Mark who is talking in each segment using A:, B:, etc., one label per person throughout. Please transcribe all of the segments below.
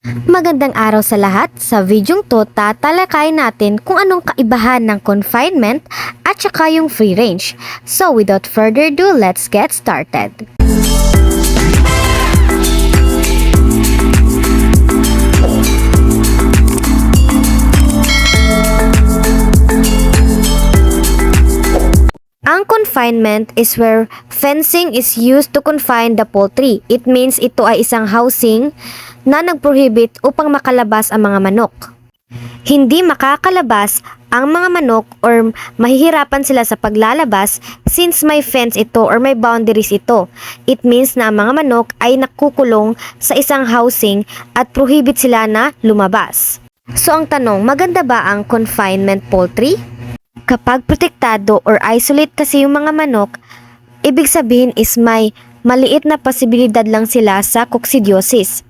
A: Magandang araw sa lahat. Sa videong to, tatalakayin natin kung anong kaibahan ng confinement at saka yung free range. So without further ado, let's get started. Ang confinement is where fencing is used to confine the poultry. It means ito ay isang housing na nagprohibit upang makalabas ang mga manok. Hindi makakalabas ang mga manok or mahihirapan sila sa paglalabas since may fence ito or may boundaries ito. It means na ang mga manok ay nakukulong sa isang housing at prohibit sila na lumabas. So ang tanong, maganda ba ang confinement poultry? Kapag protektado or isolate kasi yung mga manok, ibig sabihin is may maliit na posibilidad lang sila sa coccidiosis.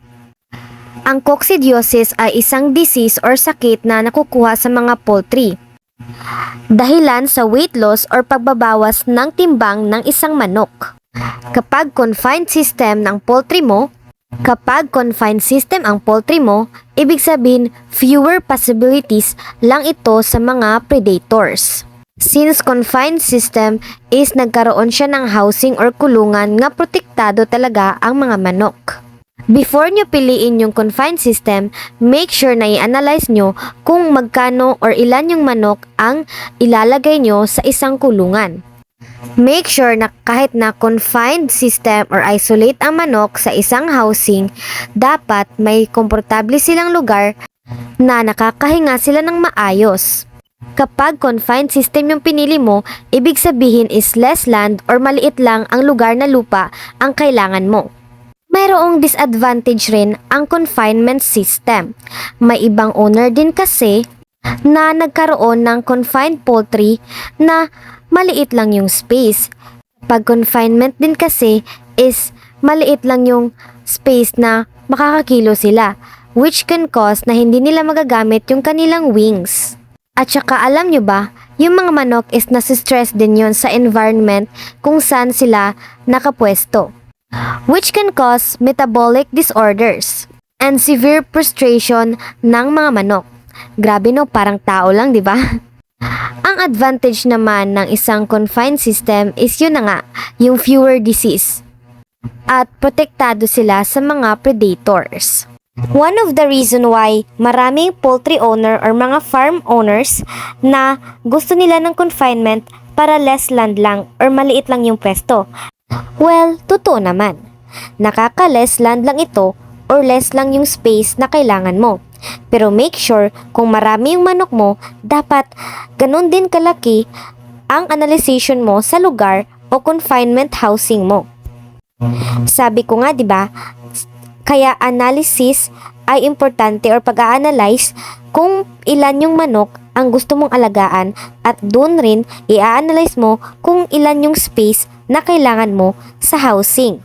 A: Ang coccidiosis ay isang disease or sakit na nakukuha sa mga poultry. Dahilan sa weight loss or pagbabawas ng timbang ng isang manok. Kapag confined system ang poultry mo, ibig sabihin fewer possibilities lang ito sa mga predators. Since confined system is nagkaroon siya ng housing or kulungan nga protektado talaga ang mga manok. Before nyo piliin yung confined system, make sure na i-analyze nyo kung magkano or ilan yung manok ang ilalagay nyo sa isang kulungan. Make sure na kahit na confined system or isolate ang manok sa isang housing, dapat may komportable silang lugar na nakakahinga sila ng maayos. Kapag confined system yung pinili mo, ibig sabihin is less land or maliit lang ang lugar na lupa ang kailangan mo. Mayroong disadvantage rin ang confinement system. May ibang owner din kasi na nagkaroon ng confined poultry na maliit lang yung space. Pag confinement din kasi is maliit lang yung space na makakakilo sila, which can cause na hindi nila magagamit yung kanilang wings. At saka alam nyo ba, yung mga manok is nasistress din yon sa environment kung saan sila nakapwesto, which can cause metabolic disorders and severe frustration ng mga manok. Grabe no, parang tao lang, di ba? Ang advantage naman ng isang confined system is yun na nga, yung fewer disease at protektado sila sa mga predators. One of the reason why maraming poultry owner or mga farm owners na gusto nila ng confinement para less land lang or maliit lang yung pwesto. Well, totoo naman. Nakaka-less land lang ito or less lang yung space na kailangan mo. Pero make sure kung marami yung manok mo, dapat ganun din kalaki ang analyzation mo sa lugar o confinement housing mo. Sabi ko nga 'di ba, kaya analysis ay importante or pag-a-analyze kung ilan yung manok ang gusto mong alagaan at doon rin i-analyze mo kung ilan yung space na kailangan mo sa housing.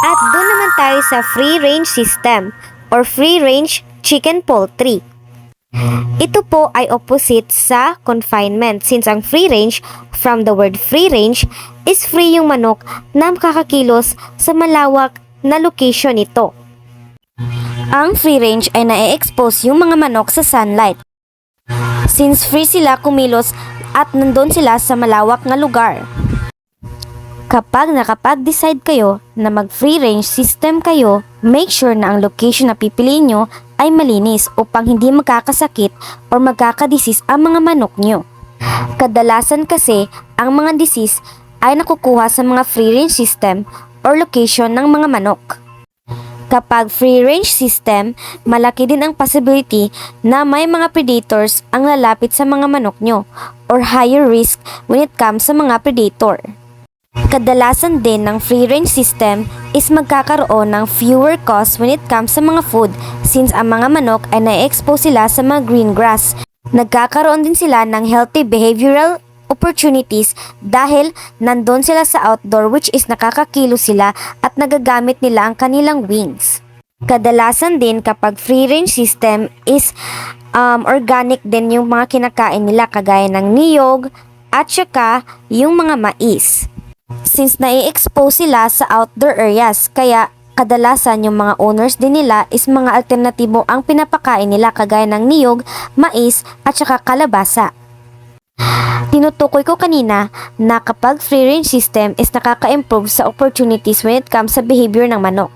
A: At doon naman tayo sa free range system or free range chicken poultry. Ito po ay opposite sa confinement since ang free range, from the word free range, is free yung manok na makakakilos sa malawak na location ito. Ang free range ay na-expose yung mga manok sa sunlight. Since free sila kumilos at nandun sila sa malawak na lugar. Kapag nakapag-decide kayo na mag-free range system kayo, make sure na ang location na pipiliin nyo ay malinis upang hindi magkakasakit o magkakadisease ang mga manok nyo. Kadalasan kasi, ang mga disease ay nakukuha sa mga free range system or location ng mga manok. Kapag free range system, malaki din ang possibility na may mga predators ang lalapit sa mga manok nyo or higher risk when it comes sa mga predator. Kadalasan din ng free range system is magkakaroon ng fewer costs when it comes sa mga food since ang mga manok ay na-expose sila sa mga green grass. Nagkakaroon din sila ng healthy behavioral opportunities dahil nandun sila sa outdoor which is nakakakilo sila at nagagamit nila ang kanilang wings. Kadalasan din kapag free range system is organic din yung mga kinakain nila kagaya ng niyog at saka yung mga mais. Since nai-expose sila sa outdoor areas, kaya kadalasan yung mga owners din nila is mga alternatibo ang pinapakain nila kagaya ng niyog, mais at saka kalabasa. Tinutukoy ko kanina na kapag free-range system is nakaka-improve sa opportunities when it comes sa behavior ng manok.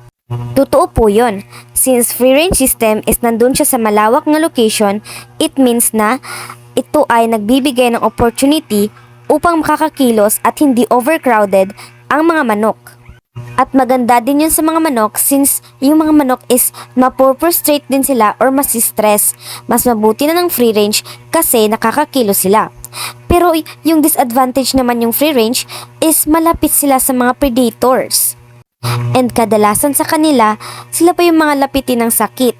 A: Totoo po yun. Since free-range system is nandun siya sa malawak na location, it means na ito ay nagbibigay ng opportunity upang makakakilos at hindi overcrowded ang mga manok. At maganda din yun sa mga manok since yung mga manok is mapoprostrate din sila or masistress. Mas mabuti na ng free range kasi nakakakilo sila. Pero yung disadvantage naman yung free range is malapit sila sa mga predators. And kadalasan sa kanila, sila pa yung mga lapitin ng sakit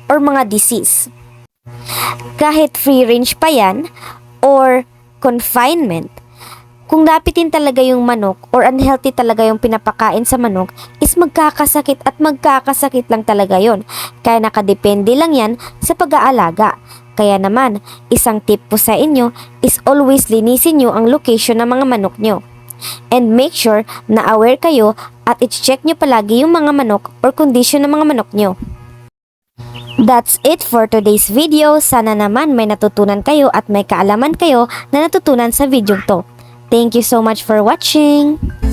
A: or mga disease. Kahit free range pa yan or confinement, kung lapitin talaga yung manok or unhealthy talaga yung pinapakain sa manok, is magkakasakit at magkakasakit lang talaga yon. Kaya nakadepende lang yan sa pag-aalaga. Kaya naman, isang tip po sa inyo is always linisin nyo ang location ng mga manok nyo. And make sure na aware kayo at i-check nyo palagi yung mga manok or condition ng mga manok nyo. That's it for today's video. Sana naman may natutunan kayo at may kaalaman kayo na natutunan sa video to. Thank you so much for watching!